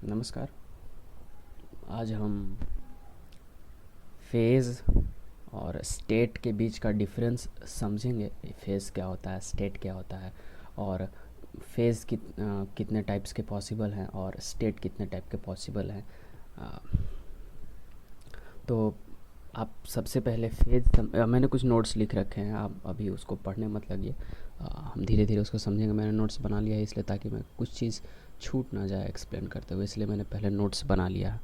नमस्कार। आज हम फेज़ और स्टेट के बीच का डिफरेंस समझेंगे। फेज़ क्या होता है, स्टेट क्या होता है, और फेज़ कितने टाइप्स के पॉसिबल हैं और स्टेट कितने टाइप के पॉसिबल हैं। अ, तो आप सबसे पहले मैंने कुछ नोट्स लिख रखे हैं, आप अभी उसको पढ़ने मत लगिए। हम धीरे धीरे उसको समझेंगे। मैंने नोट्स बना लिया है इसलिए ताकि मैं कुछ चीज़ छूट ना जाए एक्सप्लेन करते हुए, इसलिए मैंने पहले नोट्स बना लिया है।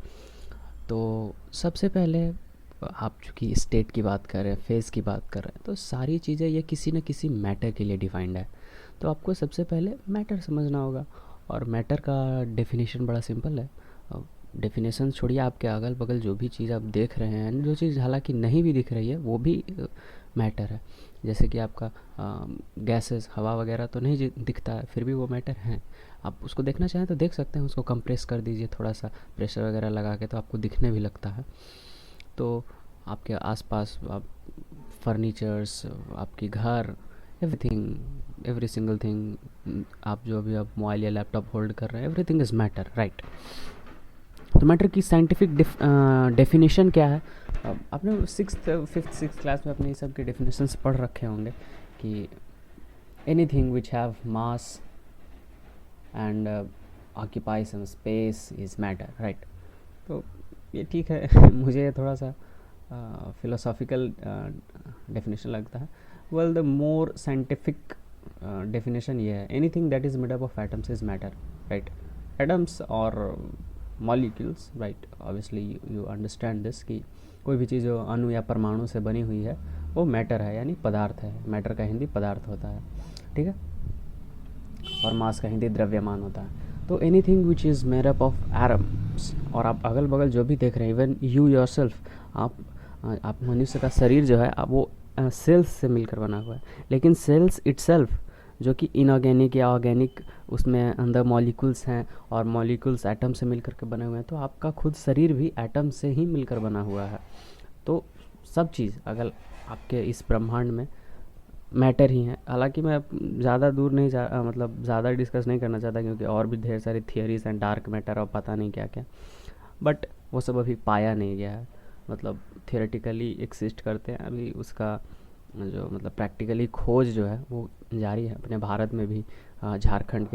तो सबसे पहले आप चूँकि स्टेट की बात कर रहे हैं, फेज़ की बात कर रहे हैं, तो सारी चीज़ें ये किसी न किसी मैटर के लिए डिफाइंड है। तो आपको सबसे पहले मैटर समझना होगा, और मैटर का डेफिनेशन बड़ा सिंपल है। डेफिनेशन छोड़िए, आपके अगल बगल जो भी चीज़ आप देख रहे हैं, जो चीज़ हालांकि नहीं भी दिख रही है वो भी मैटर है। जैसे कि आपका गैसेस, हवा वगैरह तो नहीं दिखता है, फिर भी वो मैटर हैं। आप उसको देखना चाहें तो देख सकते हैं, उसको कंप्रेस कर दीजिए थोड़ा सा प्रेशर वगैरह लगा के, तो आपको दिखने भी लगता है। तो आपके आसपास आप फर्नीचर्स, आपकी घर, एवरीथिंग, एवरी सिंगल थिंग, आप जो भी आप मोबाइल या लैपटॉप होल्ड कर रहे हैं, एवरीथिंग इज़ मैटर, राइट। तो मैटर की साइंटिफिक डेफिनेशन क्या है? आपने फिफ्थ सिक्स क्लास में अपने सब के डेफिनेशंस पढ़ रखे होंगे कि anything which have mass and occupy some space is matter, right. तो ये ठीक है मुझे थोड़ा सा फिलोसॉफिकल डेफिनेशन लगता है। Well, the more scientific definition ये है, anything that is made up of atoms is matter, right. Atoms और molecules, right, obviously you understand this कि कोई भी चीज़ जो अणु या परमाणु से बनी हुई है वो मैटर है, यानी पदार्थ है। मैटर का हिंदी पदार्थ होता है, ठीक है, और मास का हिंदी द्रव्यमान होता है। तो anything which is made up of atoms, और आप अगल बगल जो भी देख रहे हैं, इवन यू योरसेल्फ, आप मनुष्य का शरीर जो है आप वो सेल्स से मिलकर बना हुआ है। लेकिन सेल्स इटसेल्फ जो कि इनऑर्गेनिक या ऑर्गेनिक, उसमें अंदर मॉलिक्यूल्स हैं, और मॉलिक्यूल्स एटम से मिलकर के बने हुए हैं। तो आपका खुद शरीर भी एटम से ही मिलकर बना हुआ है। तो सब चीज़ अगर आपके इस ब्रह्मांड में मैटर ही है। हालांकि मैं ज़्यादा दूर नहीं मतलब ज़्यादा डिस्कस नहीं करना चाहता, क्योंकि और भी ढेर सारी थियरीज हैं, डार्क मैटर और पता नहीं क्या क्या, बट वो सब अभी पाया नहीं गया है। मतलब थियोरेटिकली एग्जिस्ट करते हैं अभी, उसका जो मतलब प्रैक्टिकली खोज जो है वो जारी है। अपने भारत में भी झारखंड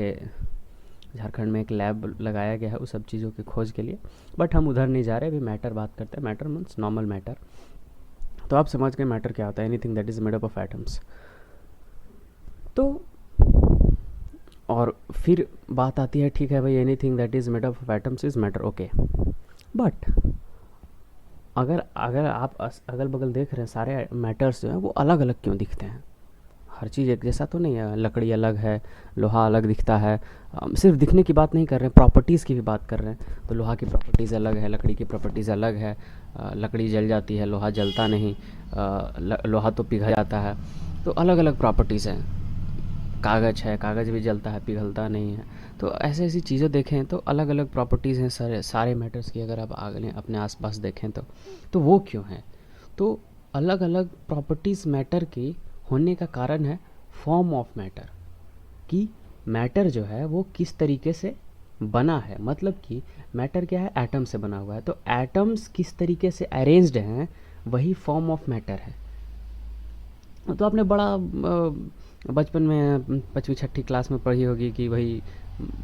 में एक लैब लगाया गया है उस सब चीज़ों की खोज के लिए, बट हम उधर नहीं जा रहे। अभी मैटर बात करते हैं। Matter means normal matter. तो आप समझ गए मैटर क्या होता है, anything that is made up of atoms. तो और फिर बात आती है, ठीक है भाई, anything that is made of atoms is matter, okay, but अगर अगर आप अगल बगल देख रहे हैं, सारे मैटर्स जो हैं वो अलग अलग क्यों दिखते हैं? हर चीज़ एक जैसा तो नहीं है। लकड़ी अलग है, लोहा अलग दिखता है। सिर्फ दिखने की बात नहीं कर रहे हैं, प्रॉपर्टीज़ की भी बात कर रहे हैं। तो लोहा की प्रॉपर्टीज़ अलग है, लकड़ी की प्रॉपर्टीज़ अलग है। लकड़ी जल जाती है, लोहा जलता नहीं। लोहा तो पिघल जाता है। तो अलग अलग प्रॉपर्टीज़ हैं। कागज़ है, कागज़ भी जलता है, पिघलता नहीं है। तो ऐसी ऐसी चीज़ें देखें तो अलग अलग प्रॉपर्टीज़ हैं सारे सारे मैटर्स की। अगर आप आगे अपने आसपास देखें तो वो क्यों है? तो अलग अलग प्रॉपर्टीज़ मैटर की होने का कारण है फॉर्म ऑफ मैटर, कि मैटर जो है वो किस तरीके से बना है। मतलब कि मैटर क्या है? एटम से बना हुआ है। तो एटम्स किस तरीके से अरेंज्ड हैं, वही फॉर्म ऑफ मैटर है। तो आपने बड़ा बचपन में पाँचवीं छठी क्लास में पढ़ी होगी कि भाई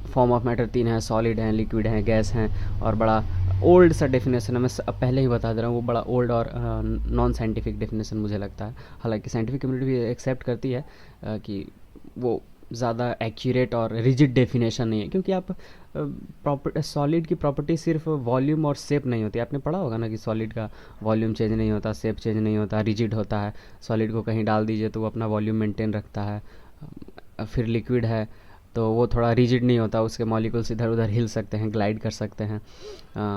फॉर्म ऑफ मैटर तीन है, सॉलिड हैं, लिक्विड हैं, गैस हैं, और बड़ा ओल्ड सा डेफिनेशन है। मैं पहले ही बता दे रहा हूँ, वो बड़ा ओल्ड और नॉन साइंटिफिक डेफिनेशन मुझे लगता है। हालांकि साइंटिफिक कम्युनिटी भी एक्सेप्ट करती है कि वो ज़्यादा एक्यूरेट और रिजिड डेफिनेशन नहीं है, क्योंकि आप सॉलिड की प्रॉपर्टी सिर्फ वॉल्यूम और शेप नहीं होती। आपने पढ़ा होगा ना कि सॉलिड का वॉल्यूम चेंज नहीं होता, शेप चेंज नहीं होता, रिजिड होता है। सॉलिड को कहीं डाल दीजिए तो वो अपना वॉल्यूम मेंटेन रखता है। फिर लिक्विड है तो वो थोड़ा रिजिड नहीं होता, उसके मॉलिक्यूल्स इधर उधर हिल सकते हैं, ग्लाइड कर सकते हैं,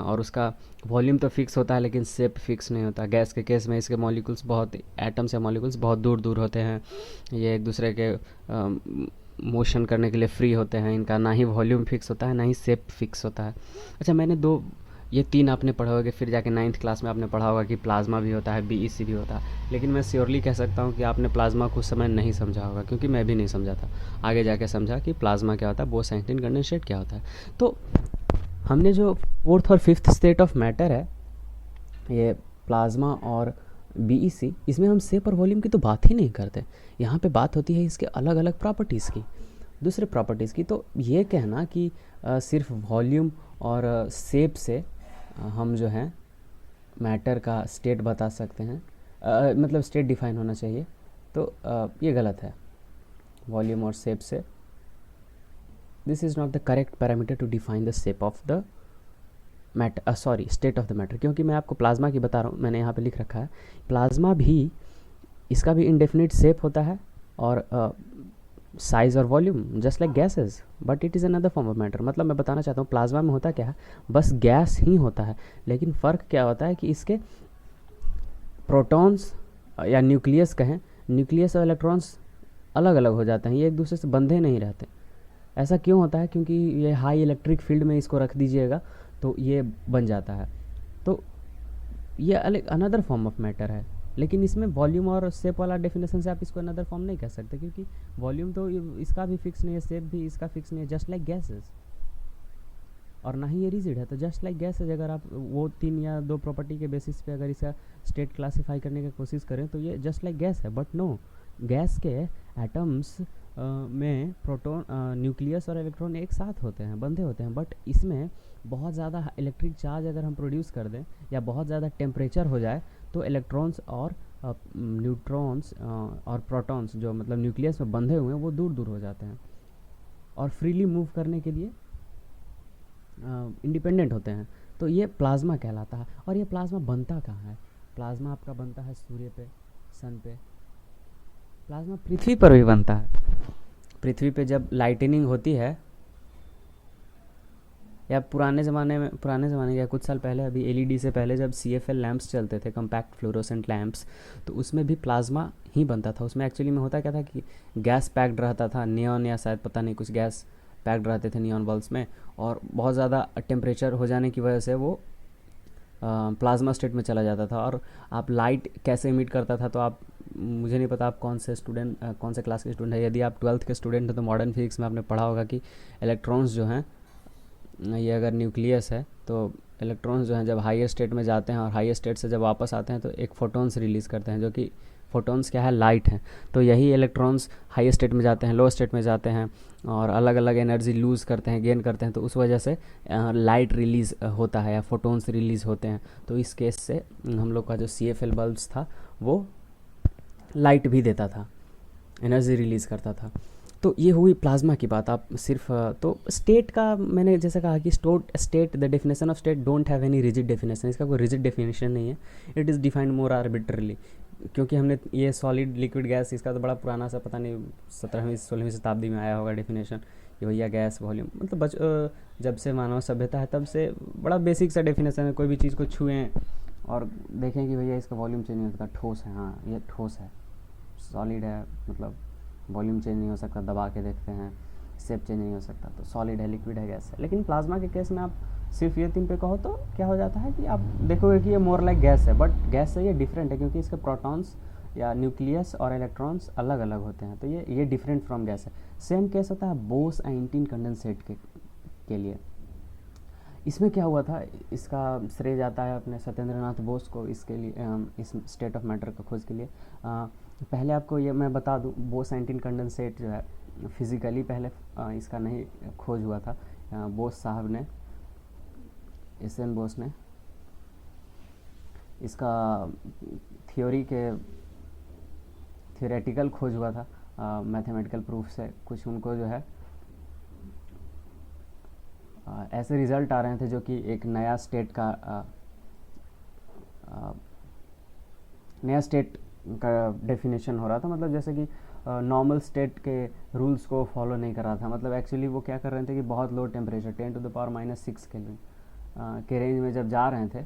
और उसका वॉल्यूम तो फिक्स होता है लेकिन शेप फिक्स नहीं होता। गैस के केस में इसके मॉलिक्यूल्स बहुत, एटम्स या मॉलिक्यूल्स बहुत दूर दूर होते हैं। ये एक दूसरे के मोशन करने के लिए फ्री होते हैं। इनका ना ही वॉल्यूम फिक्स होता है, ना ही शेप फिक्स होता है। अच्छा, मैंने ये तीन आपने पढ़ा होगा, फिर जाके 9th क्लास में आपने पढ़ा होगा कि प्लाज्मा भी होता है, बीईसी भी होता है। लेकिन मैं श्योरली कह सकता हूँ कि आपने प्लाज्मा कुछ समय नहीं समझा होगा, क्योंकि मैं भी नहीं समझा था। आगे जाके समझा कि प्लाज्मा क्या होता है, बोस-एक्टिन कंडेंसेट क्या होता है। तो हमने जो फोर्थ और फिफ्थ स्टेट ऑफ मैटर है, ये प्लाज्मा और बीईसी, इसमें हम शेप और वॉल्यूम की तो बात ही नहीं करते। यहाँ पे बात होती है इसके अलग अलग प्रॉपर्टीज़ की, दूसरे प्रॉपर्टीज़ की। तो ये कहना कि सिर्फ वॉल्यूम और शेप से हम जो है मैटर का स्टेट बता सकते हैं, मतलब स्टेट डिफाइन होना चाहिए, तो ये गलत है। वॉल्यूम और शेप से this is not the correct parameter to define the shape of the matter, sorry, state of the matter. क्योंकि मैं आपको प्लाज्मा की बता रहा हूँ, मैंने यहाँ पे लिख रखा है प्लाज्मा भी, इसका भी इंडेफिनिट शेप होता है और साइज़ और volume just like gases, but it is another form of matter. मतलब मैं बताना चाहता हूँ प्लाज्मा में होता क्या है, बस गैस ही होता है, लेकिन फ़र्क क्या होता है कि इसके प्रोटॉन्स या न्यूक्लियस कहें, न्यूक्लियस और इलेक्ट्रॉन्स अलग अलग हो जाते हैं, ये एक दूसरे से बंधे नहीं रहते। ऐसा क्यों होता है? क्योंकि ये हाई इलेक्ट्रिक फील्ड में इसको रख दीजिएगा तो ये बन जाता है। तो ये अलग अनदर फॉर्म ऑफ मैटर है, लेकिन इसमें वॉल्यूम और शेप वाला डेफिनेशन से आप इसको अनदर फॉर्म नहीं कह सकते, क्योंकि वॉल्यूम तो इसका भी फिक्स नहीं है, शेप भी इसका फिक्स नहीं है, जस्ट लाइक गैसेस। और ना ही ये रिजिड है, तो जस्ट लाइक गैसेज अगर आप वो 3 या 2 प्रॉपर्टी के बेसिस पे अगर इसका स्टेट क्लासीफाई करने की कोशिश करें तो ये जस्ट लाइक गैस है। बट नो, गैस के एटम्स में प्रोटॉन, न्यूक्लियस और इलेक्ट्रॉन एक साथ होते हैं, बंधे होते हैं। बट इसमें बहुत ज़्यादा इलेक्ट्रिक चार्ज अगर हम प्रोड्यूस कर दें या बहुत ज़्यादा टेम्परेचर हो जाए तो इलेक्ट्रॉन्स और न्यूट्रॉन्स और प्रोटॉन्स जो मतलब न्यूक्लियस में बंधे हुए हैं वो दूर दूर हो जाते हैं और फ्रीली मूव करने के लिए इंडिपेंडेंट होते हैं। तो ये प्लाज्मा कहलाता है। और ये प्लाज्मा बनता कहाँ है? प्लाज्मा आपका बनता है सूर्य पे, सन पे। प्लाज्मा पृथ्वी पर भी बनता है। पृथ्वी पे जब लाइटनिंग होती है, या पुराने ज़माने या कुछ साल पहले, अभी एलईडी से पहले जब सीएफएल लैंप्स चलते थे, कम्पैक्ट फ्लोरोसेंट लैंप्स, तो उसमें भी प्लाज्मा ही बनता था। उसमें एक्चुअली में होता क्या था कि गैस पैक्ड रहता था, नियॉन या शायद पता नहीं कुछ गैस पैक्ड रहते थे नियॉन बल्ब्स में, और बहुत ज़्यादा टेम्परेचर हो जाने की वजह से वो प्लाज्मा स्टेट में चला जाता था। और आप लाइट कैसे इमिट करता था, तो आप, मुझे नहीं पता आप कौन से क्लास के स्टूडेंट है। यदि आप 12th के स्टूडेंट हैं तो मॉडर्न फिजिक्स में आपने पढ़ा होगा कि इलेक्ट्रॉन्स जो हैं, ये अगर न्यूक्लियस है तो इलेक्ट्रॉन्स जो हैं जब हाईयर स्टेट में जाते हैं और हाईयर स्टेट से जब वापस आते हैं तो एक फोटॉन्स रिलीज़ करते हैं, जो कि फोटॉन्स क्या है, लाइट है। तो यही इलेक्ट्रॉन्स हाई स्टेट में जाते हैं, लो स्टेट में जाते हैं और अलग अलग एनर्जी लूज़ करते हैं, गेन करते हैं, तो उस वजह से लाइट रिलीज़ होता है या फोटॉन्स रिलीज़ होते हैं। तो इस केस से हम लोग का जो सीएफएल बल्ब्स था वो लाइट भी देता था, एनर्जी रिलीज़ करता था। तो ये हुई प्लाज्मा की बात। आप सिर्फ तो स्टेट का मैंने जैसे कहा कि state, the definition of state don't have any rigid definition. इसका कोई रिजिड डेफिनेशन नहीं है, it is defined more arbitrarily. क्योंकि हमने ये सॉलिड लिक्विड गैस, इसका तो बड़ा पुराना सा, पता नहीं 17वीं 16वीं शताब्दी में आया होगा डेफिनेशन, कि भैया गैस वॉल्यूम, मतलब जब से मानव सभ्यता है तब से बड़ा बेसिक सा डेफिनेशन है। कोई भी चीज़ को छुएं और देखें कि भैया इसका वॉल्यूम चेंज नहीं हो सकता, ठोस है, हाँ ये ठोस है, सॉलिड है, मतलब वॉल्यूम चेंज नहीं हो सकता, दबा के देखते हैं, शेप चेंज नहीं हो सकता, तो सॉलिड है, लिक्विड है, गैस है। लेकिन प्लाज्मा के केस में आप सिर्फ ये 3 पे कहो तो क्या हो जाता है कि आप देखोगे कि ये मोर लाइक गैस है, बट गैस से ये डिफरेंट है क्योंकि इसके प्रोटॉन्स या न्यूक्लियस और इलेक्ट्रॉन्स अलग अलग होते हैं, तो ये डिफरेंट फ्रॉम गैस है। सेम केस होता है बोस-आइंस्टीन कंडेंसेट के लिए। इसमें क्या हुआ था, इसका श्रेय जाता है अपने सत्येंद्र नाथ बोस को, इसके लिए इस स्टेट ऑफ मैटर का खोज के लिए। पहले आपको ये मैं बता दूं, बोस-आइंस्टीन कंडेंसेट जो है फिज़िकली पहले इसका नहीं खोज हुआ था। बोस साहब ने, एस.एन. बोस ने इसका थियोरेटिकल खोज हुआ था, मैथमेटिकल प्रूफ से कुछ उनको जो है ऐसे रिज़ल्ट आ रहे थे जो कि एक नया स्टेट का डेफिनेशन हो रहा था। मतलब जैसे कि नॉर्मल स्टेट के रूल्स को फॉलो नहीं कर रहा था। मतलब एक्चुअली वो क्या कर रहे थे कि बहुत लो टेम्परेचर 10⁻⁻⁶ केल्विन के रेंज में जब जा रहे थे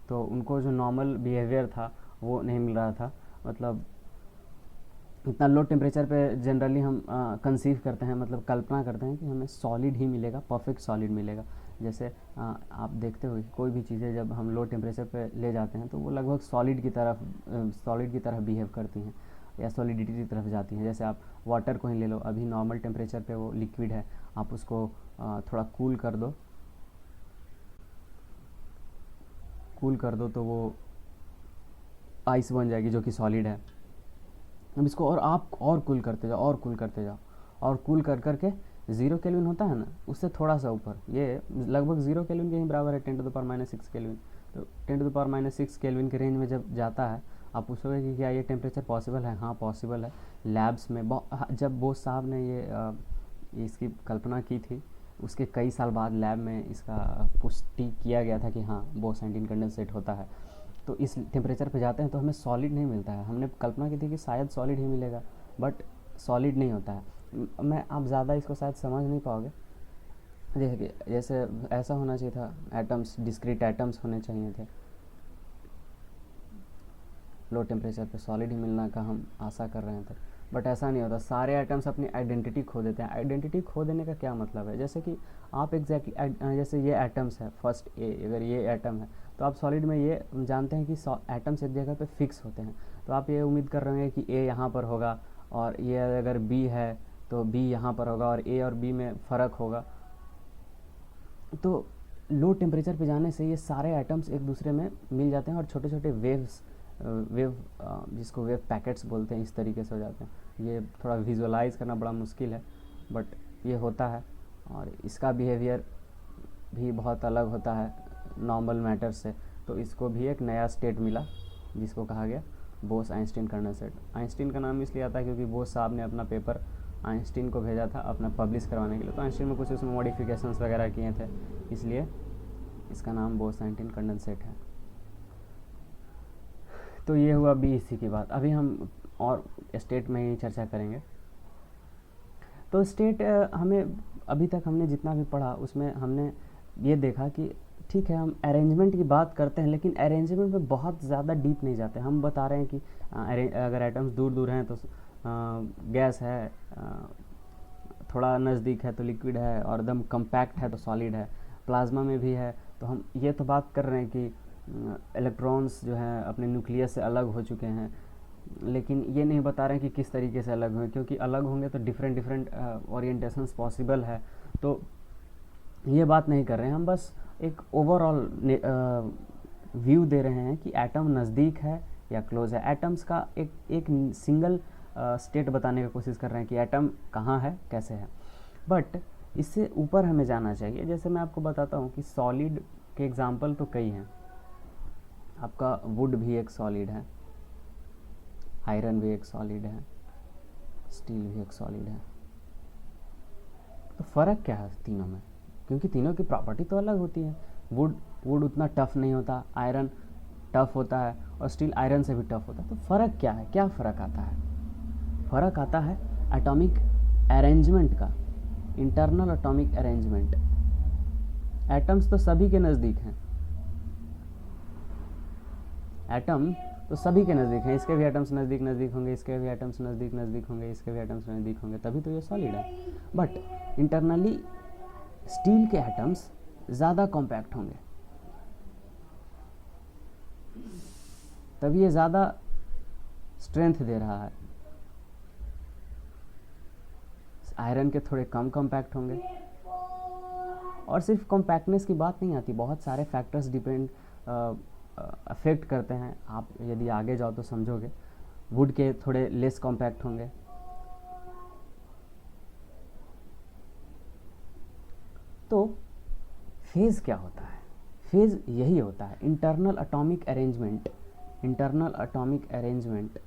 तो उनको जो नॉर्मल बिहेवियर था वो नहीं मिल रहा था। मतलब इतना लो टेम्परेचर पे जनरली हम कंसीव करते हैं, मतलब कल्पना करते हैं कि हमें सॉलिड ही मिलेगा, परफेक्ट सॉलिड मिलेगा। जैसे आप देखते हो कि कोई भी चीज़ें जब हम लो टेम्परेचर पे ले जाते हैं तो वो लगभग सॉलिड की तरह बिहेव करती हैं या सॉलिडिटी की तरफ जाती हैं। जैसे आप वाटर को ही ले लो, अभी नॉर्मल टेम्परेचर पे वो लिक्विड है, आप उसको थोड़ा कूल कर दो कूल कर दो तो वो आइस बन जाएगी जो कि सॉलिड है। अब इसको और आप और कूल करते जाओ और कूल करते जाओ और कूल कर करके 0 केल्विन होता है ना, उससे थोड़ा सा ऊपर, ये लगभग 0 केल्विन के ही बराबर है, 10⁻⁻6 केल्विन। तो 10⁻⁻6 केल्विन के रेंज में जब जाता है, आप पूछोगे कि क्या ये टेम्परेचर पॉसिबल है? हाँ पॉसिबल है। लैब्स में जब बोस साहब ने इसकी कल्पना की थी, उसके कई साल बाद लैब में इसका पुष्टि किया गया था कि हाँ बोस-आइंस्टीन कंडेंसेट होता है। तो इस टेम्परेचर पे जाते हैं तो हमें सॉलिड नहीं मिलता है। हमने कल्पना की थी कि शायद सॉलिड ही मिलेगा, बट सॉलिड नहीं होता है। आप ज़्यादा इसको शायद समझ नहीं पाओगे। जैसे ऐसा होना चाहिए था, एटम्स, डिस्क्रीट एटम्स होने चाहिए थे। लो टेम्परेचर पे सॉलिड ही मिलना का हम आशा कर रहे थे, बट ऐसा नहीं होता। सारे एटम्स अपनी आइडेंटिटी खो देते हैं। आइडेंटिटी खो देने का क्या मतलब है? जैसे कि आप एग्जैक्टली जैसे ये एटम्स है, फर्स्ट ए, अगर ये एटम है तो आप सॉलिड में ये जानते हैं कि एटम्स एक जगह पे फिक्स होते हैं। तो आप ये उम्मीद कर रहे हैं कि ए यहाँ पर होगा, और ये अगर बी है तो बी यहाँ पर होगा, और ए और बी में फ़र्क होगा। तो लो टेम्परेचर पे जाने से ये सारे एटम्स एक दूसरे में मिल जाते हैं और छोटे छोटे वेव जिसको वेव पैकेट्स बोलते हैं, इस तरीके से हो जाते हैं। ये थोड़ा विजुअलाइज़ करना बड़ा मुश्किल है, बट ये होता है। और इसका बिहेवियर भी बहुत अलग होता है नॉर्मल मैटर से। तो इसको भी एक नया स्टेट मिला जिसको कहा गया बोस-आइंस्टीन कंडेंसेट। आइंस्टीन का नाम इसलिए आता है क्योंकि बोस साहब ने अपना पेपर आइंस्टीन को भेजा था अपना पब्लिश करवाने के लिए। तो आइंस्टीन में कुछ उसमें मॉडिफिकेशंस वगैरह किए थे, इसलिए इसका नाम बोस-आइंस्टीन कंडेंसेट है। तो ये हुआ बीईसी की बात। अभी हम और स्टेट में ही चर्चा करेंगे। तो स्टेट हमें अभी तक हमने जितना भी पढ़ा उसमें हमने ये देखा कि ठीक है, हम अरेंजमेंट की बात करते हैं, लेकिन अरेंजमेंट में बहुत ज़्यादा डीप नहीं जाते। हम बता रहे हैं कि अगर एटम्स दूर दूर हैं तो गैस है, थोड़ा नज़दीक है तो लिक्विड है, और एकदम कम्पैक्ट है तो सॉलिड है। प्लाज्मा में भी है। तो हम ये तो बात कर रहे हैं कि इलेक्ट्रॉन्स जो हैं अपने न्यूक्लियस से अलग हो चुके हैं, लेकिन ये नहीं बता रहे हैं कि किस तरीके से अलग हुए, क्योंकि अलग होंगे तो डिफरेंट ओरिएंटेशंस पॉसिबल है। तो ये बात नहीं कर रहे हैं हम, बस एक ओवरऑल व्यू दे रहे हैं कि एटम नज़दीक है या क्लोज है। एटम्स का एक सिंगल स्टेट बताने की कोशिश कर रहे हैं कि एटम कहाँ है, कैसे है। बट इससे ऊपर हमें जाना चाहिए। जैसे मैं आपको बताता हूँ कि सॉलिड के एग्जांपल तो कई हैं। आपका वुड भी एक सॉलिड है, आयरन भी एक सॉलिड है, स्टील भी एक सॉलिड है। तो फ़र्क क्या है तीनों में? क्योंकि तीनों की प्रॉपर्टी तो अलग होती है। वुड उतना टफ़ नहीं होता, आयरन टफ़ होता है, और स्टील आयरन से भी टफ़ होता है। तो फ़र्क क्या है? क्या फ़र्क आता है? फ़र्क आता है एटॉमिक अरेंजमेंट का, इंटरनल एटॉमिक अरेंजमेंट। एटम्स तो सभी के नज़दीक हैं, एटम तो सभी के नज़दीक हैं। इसके भी एटम्स नज़दीक नज़दीक होंगे, इसके भी एटम्स नज़दीक नज़दीक होंगे, इसके भी एटम्स नज़दीक होंगे, तभी तो ये सॉलिड है। बट इंटरनली स्टील के एटम्स ज़्यादा कॉम्पैक्ट होंगे, तभी ये ज़्यादा स्ट्रेंथ दे रहा है। आयरन के थोड़े कम कॉम्पैक्ट होंगे। और सिर्फ कॉम्पैक्टनेस की बात नहीं आती, बहुत सारे फैक्टर्स डिपेंड अफेक्ट करते हैं। आप यदि आगे जाओ तो समझोगे। वुड के थोड़े लेस कॉम्पैक्ट होंगे। तो फेज़ क्या होता है? फेज़ यही होता है, internal atomic arrangement. Internal atomic arrangement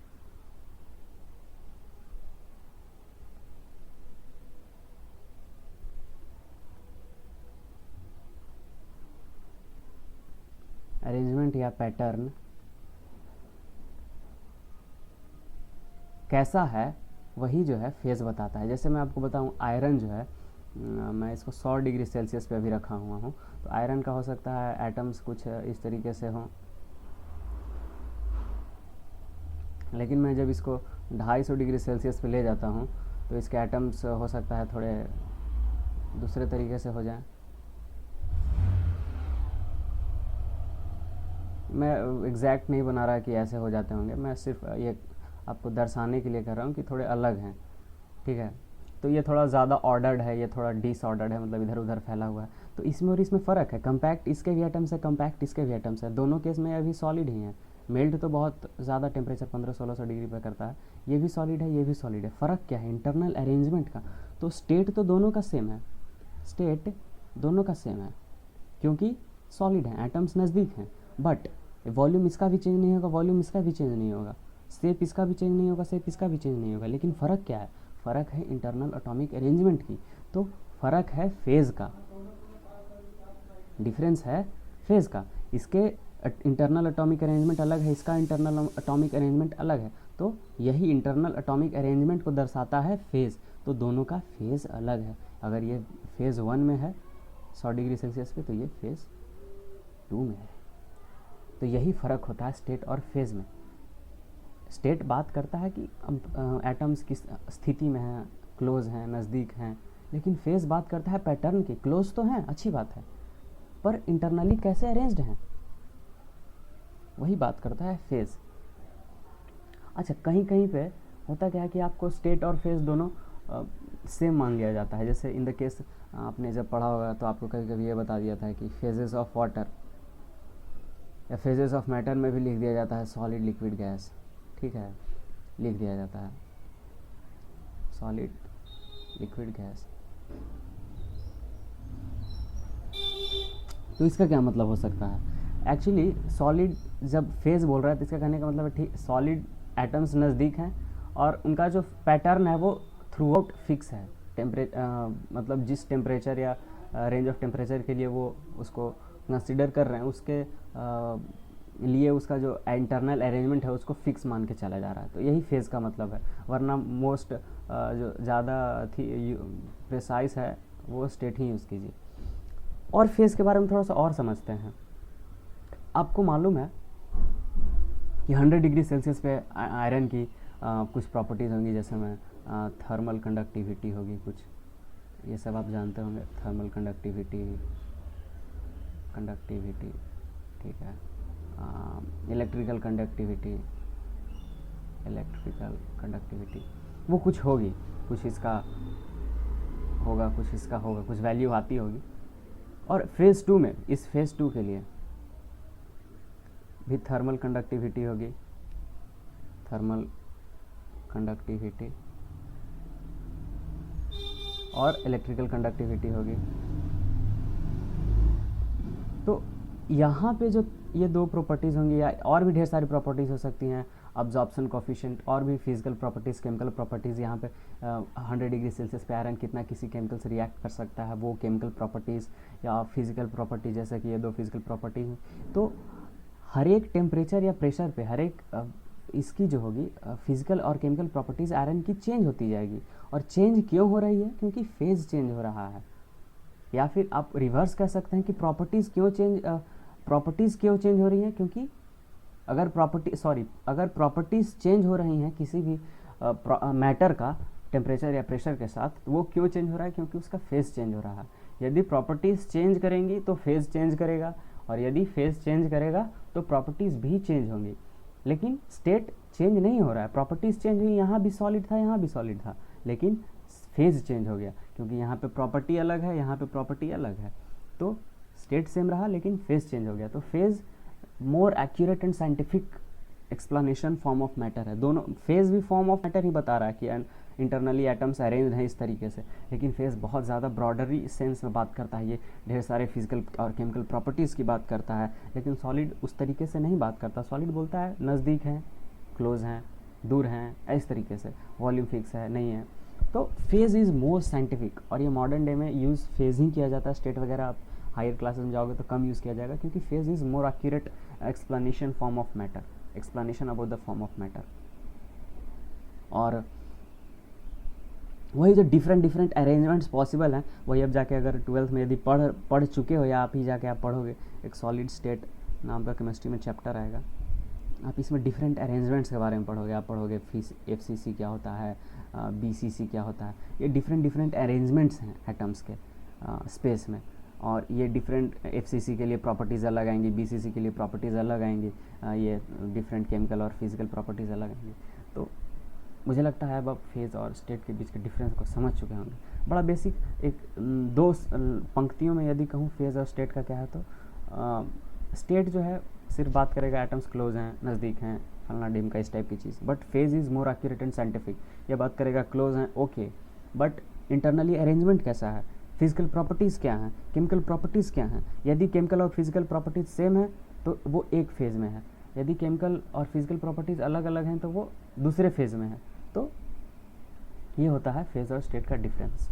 arrangement या पैटर्न कैसा है, वही जो है फेज़ बताता है। जैसे मैं आपको बताऊं, आयरन जो है, मैं इसको 100 डिग्री सेल्सियस पे अभी रखा हुआ हूँ। तो आयरन का हो सकता है एटम्स कुछ इस तरीके से हों, लेकिन मैं जब इसको 250 डिग्री सेल्सियस पे ले जाता हूँ तो इसके एटम्स हो सकता है थोड़े दूसरे तरीके से हो जाएं। मैं एग्जैक्ट नहीं बना रहा कि ऐसे हो जाते होंगे, मैं सिर्फ ये आपको दर्शाने के लिए कर रहा हूँ कि थोड़े अलग हैं, ठीक है। तो ये थोड़ा ज़्यादा ऑर्डर्ड है, ये थोड़ा डिसऑर्डर्ड है, मतलब इधर उधर फैला हुआ है। तो इसमें और इसमें फ़र्क है। कम्पैक्ट इसके भी एटम्स है, कम्पैक्ट इसके भी एटम्स है, दोनों केस में अभी सॉलिड ही है। मेल्ट तो बहुत ज़्यादा टेम्परेचर 1500-1600 डिग्री पर करता है, ये भी सॉलिड है, ये भी सॉलिड है। फ़र्क क्या है? इंटरनल अरेंजमेंट का। तो स्टेट तो दोनों का सेम है, स्टेट दोनों का सेम है, क्योंकि सॉलिड है, एटम्स नज़दीक हैं। बट वॉल्यूम इसका भी चेंज नहीं होगा, वॉल्यूम इसका भी चेंज नहीं होगा, शेप इसका भी चेंज नहीं होगा, शेप इसका भी चेंज नहीं होगा। लेकिन फ़र्क क्या है? फ़र्क है इंटरनल एटॉमिक अरेंजमेंट की। तो फ़र्क है फेज़ का, डिफरेंस है फेज़ का। इसके इंटरनल एटॉमिक अरेंजमेंट अलग है, इसका इंटरनल एटॉमिक अरेंजमेंट अलग है। तो यही इंटरनल एटॉमिक अरेंजमेंट को दर्शाता है फेज़। तो दोनों का फेज़ अलग है। अगर ये फेज़ 1 में है 100 डिग्री सेल्सियस पे, तो ये फेज़ 2 में है। तो यही फ़र्क होता है स्टेट और फेज़ में। स्टेट बात करता है कि एटम्स किस स्थिति में हैं, क्लोज हैं, नज़दीक हैं। लेकिन फेज़ बात करता है पैटर्न की। क्लोज तो हैं, अच्छी बात है, पर इंटरनली कैसे अरेंज्ड हैं, वही बात करता है फेज़। अच्छा, कहीं कहीं पे होता क्या है कि आपको स्टेट और फेज़ दोनों सेम मान लिया जाता है। जैसे इन द केस आपने जब पढ़ा होगा तो आपको कभी कभी ये बता दिया था कि फेजेस ऑफ वाटर या फेजेस ऑफ मैटर में भी लिख दिया जाता है सॉलिड, लिक्विड, गैस। ठीक है, लिख दिया जाता है सॉलिड, लिक्विड, गैस। तो इसका क्या मतलब हो सकता है? एक्चुअली सॉलिड जब फेज़ बोल रहा है तो इसका कहने का मतलब है ठीक, सॉलिड एटम्स नज़दीक हैं और उनका जो पैटर्न है वो थ्रू आउट फिक्स है। मतलब जिस टेम्परेचर या रेंज ऑफ टेम्परेचर के लिए वो उसको कंसिडर कर रहे हैं, उसके लिए उसका जो इंटरनल अरेंजमेंट है उसको फिक्स मान के चला जा रहा है। तो यही फेज़ का मतलब है। वरना मोस्ट जो ज़्यादा प्रिसाइज है वो स्टेट ही यूज़ कीजिए। और फेज़ के बारे में थोड़ा सा और समझते हैं। आपको मालूम है कि 100 डिग्री सेल्सियस पे आयरन की कुछ प्रॉपर्टीज़ होंगी, जैसे में थर्मल कंडक्टिविटी होगी कुछ, ये सब आप जानते होंगे। थर्मल कंडक्टिविटी, ठीक है, इलेक्ट्रिकल कंडक्टिविटी, वो कुछ होगी, कुछ इसका होगा, कुछ इसका होगा, कुछ वैल्यू आती होगी। और फेज़ 2 में, इस फेज़ 2 के लिए भी थर्मल कंडक्टिविटी होगी, थर्मल कंडक्टिविटी, और इलेक्ट्रिकल कंडक्टिविटी होगी। तो यहाँ पे जो ये दो प्रॉपर्टीज़ होंगी, या और भी ढेर सारी प्रॉपर्टीज़ हो सकती हैं, अब्जॉर्प्शन कोफिशिएंट, और भी फिजिकल प्रॉपर्टीज़, केमिकल प्रॉपर्टीज़। यहाँ पे 100 डिग्री सेल्सियस पे आयरन कितना किसी केमिकल से रिएक्ट कर सकता है, वो केमिकल प्रॉपर्टीज़ या फिजिकल प्रॉपर्टी, जैसे कि ये दो फिजिकल प्रॉपर्टीज़। तो हर एक टेम्परेचर या प्रेशर पे हर एक इसकी जो होगी फिजिकल और केमिकल प्रॉपर्टीज़ आयरन की चेंज होती जाएगी। और चेंज क्यों हो रही है? क्योंकि फेज़ चेंज हो रहा है। या फिर आप रिवर्स कह सकते हैं कि प्रॉपर्टीज़ क्यों चेंज हो रही हैं? क्योंकि अगर प्रॉपर्टीज़ चेंज हो रही हैं किसी भी मैटर का टेम्परेचर या प्रेशर के साथ, तो वो क्यों चेंज हो रहा है? क्योंकि उसका फेज़ चेंज हो रहा है। यदि प्रॉपर्टीज़ चेंज करेंगी तो फेज़ चेंज करेगा, और यदि फेज़ चेंज करेगा तो प्रॉपर्टीज़ भी चेंज होंगी। लेकिन स्टेट चेंज नहीं हो रहा है। प्रॉपर्टीज़ चेंज हुई, यहाँ भी सॉलिड था, यहाँ भी सॉलिड था, लेकिन फेज़ चेंज हो गया, क्योंकि यहाँ पे प्रॉपर्टी अलग है, यहाँ पे प्रॉपर्टी अलग है। तो स्टेट सेम रहा, लेकिन फेज़ चेंज हो गया। तो phase more accurate and scientific explanation form of matter है। दोनों, फेज़ भी फॉर्म ऑफ मैटर ही बता रहा है कि इंटरनली एटम्स अरेंज हैं इस तरीके से, लेकिन फेज़ बहुत ज़्यादा ब्रॉडरी सेंस में बात करता है। ये ढेर सारे फिजिकल और केमिकल प्रॉपर्टीज़ की बात करता है, लेकिन सॉलिड उस तरीके से नहीं बात करता। सॉलिड बोलता है नज़दीक हैं, क्लोज हैं, दूर हैं, इस तरीके से, वॉल्यूम फिक्स है, नहीं है। तो फेज़ इज़ मोर साइंटिफिक, और ये मॉडर्न डे में यूज़ फेज़ ही किया जाता है। स्टेट वगैरह आप हायर क्लासेस में जाओगे तो कम यूज़ किया जाएगा, क्योंकि phase is more accurate explanation form of matter, explanation about the form of matter. और वही जो डिफरेंट अरेंजमेंट्स पॉसिबल हैं, वही अब जाके अगर 12th में यदि पढ़ चुके हो, या आप ही जाके आप पढ़ोगे, एक सॉलिड स्टेट नाम का केमिस्ट्री में चैप्टर आएगा, आप इसमें डिफरेंट अरेंजमेंट्स के बारे में पढ़ोगे। आप पढ़ोगे FCC क्या होता है, BCC क्या होता है। ये डिफरेंट अरेंजमेंट्स हैं एटम्स के स्पेस में, और ये डिफरेंट FCC के लिए प्रॉपर्टीज़ अलग आएंगी, BCC के लिए प्रॉपर्टीज़ अलग आएंगी, ये डिफरेंट केमिकल और फिजिकल प्रॉपर्टीज़ अलग आएंगी। तो मुझे लगता है अब आप फेज़ और स्टेट के बीच के डिफरेंस को समझ चुके होंगे। बड़ा बेसिक एक दो पंक्तियों में यदि कहूँ फेज़ और स्टेट का क्या है, तो स्टेट जो है सिर्फ बात करेगा एटम्स क्लोज हैं, नज़दीक हैं, फलना डिम का, इस टाइप की चीज़। But phase is more accurate and scientific, ये बात करेगा क्लोज हैं, ओके, बट इंटरनली अरेंजमेंट कैसा है, फिजिकल प्रॉपर्टीज़ क्या हैं, केमिकल प्रॉपर्टीज़ क्या हैं। यदि केमिकल और फिजिकल प्रॉपर्टीज़ सेम है तो वो एक फेज़ में है, यदि केमिकल और फिजिकल प्रॉपर्टीज़ अलग अलग हैं तो वो दूसरे फेज़ में है। तो ये होता है फेज़ और स्टेट का डिफरेंस।